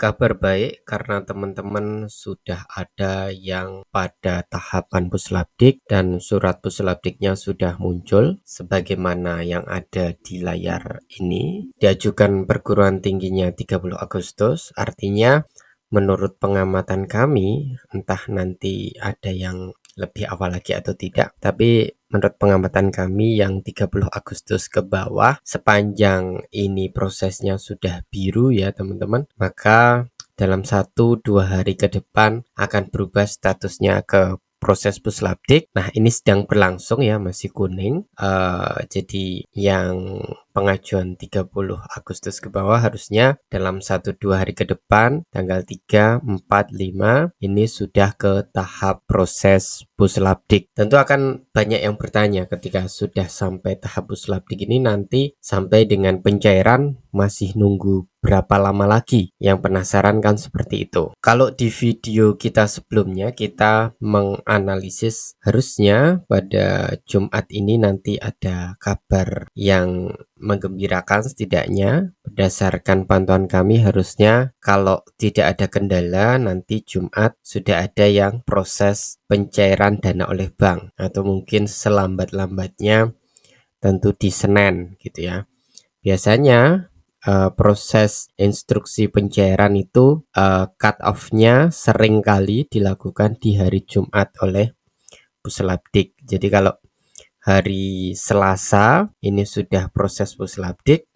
Kabar baik karena teman-teman sudah ada yang pada tahapan puslabdik dan surat puslabdiknya sudah muncul sebagaimana yang ada di layar ini. Diajukan perguruan tingginya 30 Agustus, artinya menurut pengamatan kami, entah nanti ada yang lebih awal lagi atau tidak, tapi menurut pengamatan kami yang 30 Agustus ke bawah, sepanjang ini prosesnya sudah biru ya teman-teman, maka dalam 1-2 hari ke depan akan berubah statusnya ke proses puslabdik. Nah, ini sedang berlangsung ya, masih kuning. Jadi yang pengajuan 30 Agustus ke bawah harusnya dalam 1-2 hari ke depan, tanggal 3, 4, 5, ini sudah ke tahap proses puslabdik. Tentu akan banyak yang bertanya ketika sudah sampai tahap puslabdik ini, nanti sampai dengan pencairan masih nunggu berapa lama lagi? Yang penasaran kan seperti itu. Kalau di video kita sebelumnya kita menganalisis harusnya pada Jumat ini nanti ada kabar yang menggembirakan, setidaknya berdasarkan pantauan kami harusnya kalau tidak ada kendala nanti Jumat sudah ada yang proses pencairan dana oleh bank, atau mungkin selambat-lambatnya tentu di Senin gitu ya. Biasanya proses instruksi pencairan itu cut off-nya sering kali dilakukan di hari Jumat oleh puslabdik. Jadi kalau hari Selasa ini sudah proses puslabdik,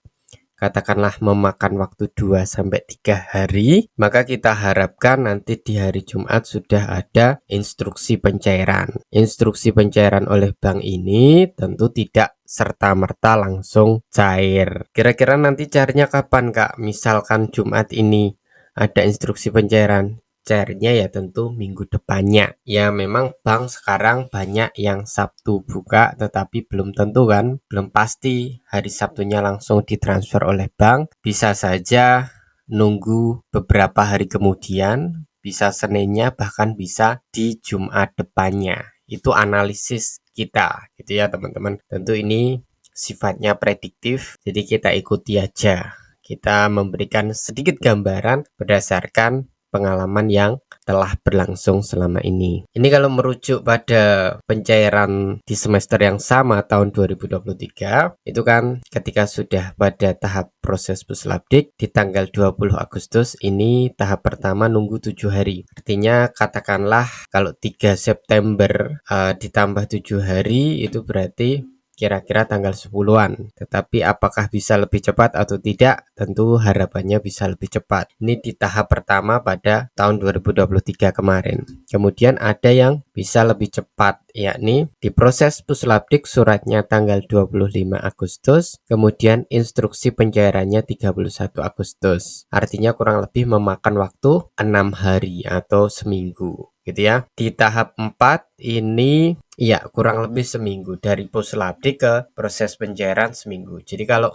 katakanlah memakan waktu 2-3 hari, maka kita harapkan nanti di hari Jumat sudah ada instruksi pencairan. Instruksi pencairan oleh bank ini tentu tidak serta-merta langsung cair. Kira-kira nanti cairnya kapan, Kak? Misalkan Jumat ini ada instruksi pencairan. Cairnya ya tentu minggu depannya. Ya memang bank sekarang banyak yang Sabtu buka, tetapi belum tentu kan, belum pasti hari Sabtunya langsung ditransfer oleh bank. Bisa saja nunggu beberapa hari kemudian, bisa Seninnya, bahkan bisa di Jumat depannya. Itu analisis kita gitu ya teman-teman. Tentu ini sifatnya prediktif, jadi kita ikuti aja. Kita memberikan sedikit gambaran berdasarkan pengalaman yang telah berlangsung selama ini. Ini kalau merujuk pada pencairan di semester yang sama tahun 2023, itu kan ketika sudah pada tahap proses puslabdik di tanggal 20 Agustus ini tahap pertama nunggu 7 hari. Artinya katakanlah kalau 3 September ditambah 7 hari itu berarti kira-kira tanggal 10-an. Tetapi apakah bisa lebih cepat atau tidak? Tentu harapannya bisa lebih cepat. Ini di tahap pertama pada tahun 2023 kemarin. Kemudian ada yang bisa lebih cepat, yakni di proses puslabdik suratnya tanggal 25 Agustus, kemudian instruksi pencairannya 31 Agustus. Artinya kurang lebih memakan waktu 6 hari atau seminggu. Gitu ya. Di tahap 4 ini ya kurang lebih seminggu dari puslabdik ke proses pencairan seminggu. Jadi kalau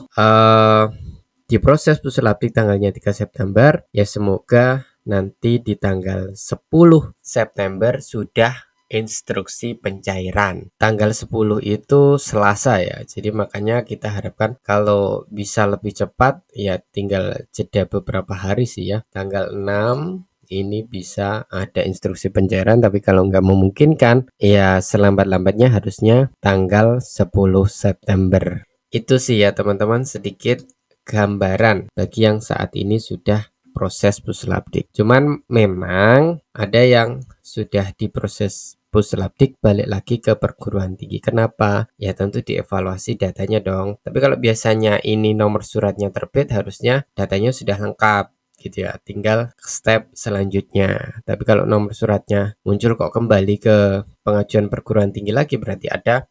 di proses puslabdik tanggalnya 3 September, ya semoga nanti di tanggal 10 September sudah instruksi pencairan. Tanggal 10 itu Selasa ya. Jadi makanya kita harapkan kalau bisa lebih cepat ya tinggal jeda beberapa hari sih ya. Tanggal 6 ini bisa ada instruksi pencairan, tapi kalau nggak memungkinkan ya selambat-lambatnya harusnya tanggal 10 September. Itu sih ya teman-teman sedikit gambaran bagi yang saat ini sudah proses puslabdik. Cuman memang ada yang sudah diproses puslabdik balik lagi ke perguruan tinggi. Kenapa? Ya tentu dievaluasi datanya dong. Tapi kalau biasanya ini nomor suratnya terbit, harusnya datanya sudah lengkap gitu ya, tinggal step selanjutnya. Tapi kalau nomor suratnya muncul kok kembali ke pengajuan perguruan tinggi lagi, berarti ada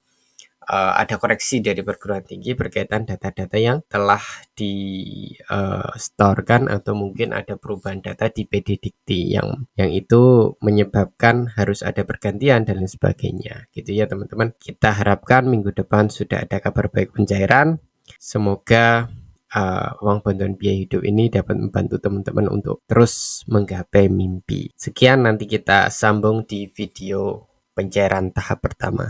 koreksi dari perguruan tinggi berkaitan data-data yang telah di-storekan, atau mungkin ada perubahan data di PD Dikti yang itu menyebabkan harus ada pergantian dan lain sebagainya gitu ya teman-teman. Kita harapkan minggu depan sudah ada kabar baik pencairan. Semoga uang bantuan biaya hidup ini dapat membantu teman-teman untuk terus menggapai mimpi. Sekian, nanti kita sambung di video pencairan tahap pertama.